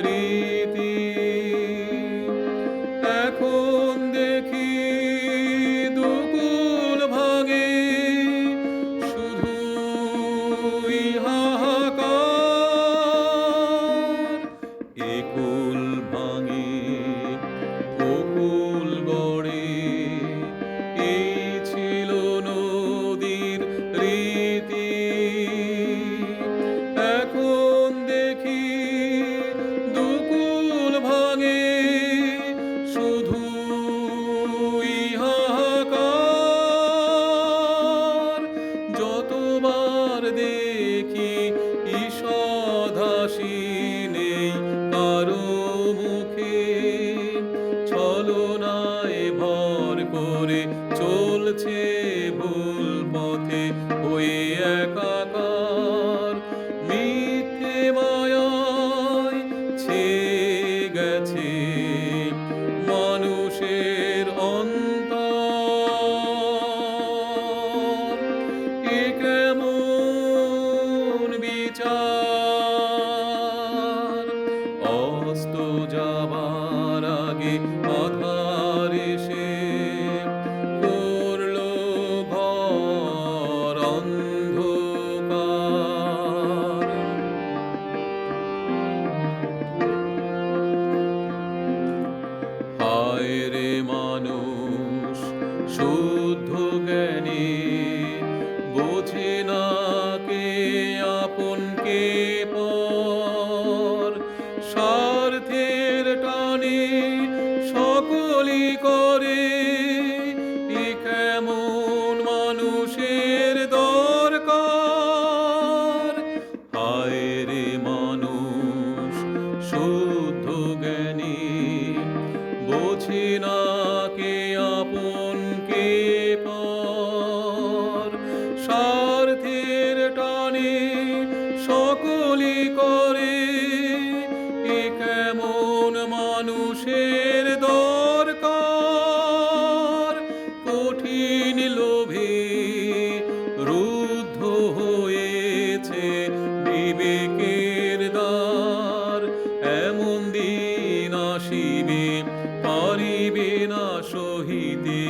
রীতি। এখন দেখি দুকুল ভাঙে শুধুই হাহাকার। একুল ভাঙে ওকুল গড়ে, এই ছিল নদীর রীতি। এখন দেখি দুকুল ভাঙে শুধুই হাহাকার। যতবার দেখি ঈষৎ হাসি নেই কারো মুখে, ছলনায় ভর করে চলছে ভুল পথে হয়ে একাকার। মিথ্যে মায়ায় ছেয়ে গেছে মানুষের অন্তর। এ কেমন বিচার! অস্ত যাবার আগে আধার এসে করল ঘর অন্ধকার। হায় রে মানুষ শুদ্ধ জ্ঞানে, বোঝে না কে আপন কে পর। স্বার্থের টানে সকলই করে, এ কেমন মানুষের দরকার। হায় রে মানুষ শুদ্ধ জ্ঞানী, বোঝে না কে আপন কে পর। স্বার্থের টানে সকলই করে, এ কেমন মানুষের দরকার। কঠিন লোভে রুদ্ধ হয়েছে বিবেকের দ্বার। এমন দিন আসিবে পারিবে না সহিতে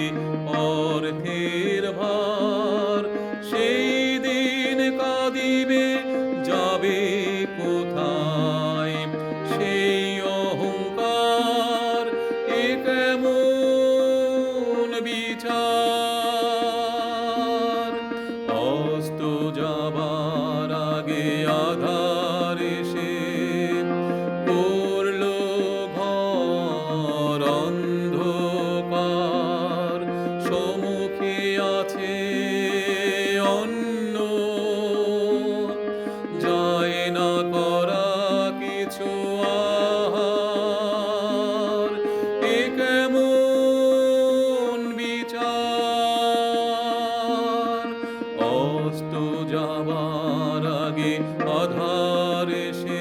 অর্থের ভার। সেই দিন কাঁদিবে যাবে কোথায় সেই অহংকার। এ কেমন বিচার! অস্ত যাবার আগে আধার এসে করল ঘর অন্ধকার। সম্মুখে আছে অন্য, যায় না করা কিছু আহার। এ কেমন বিচার! অস্ত যাবার আগে আধার এসে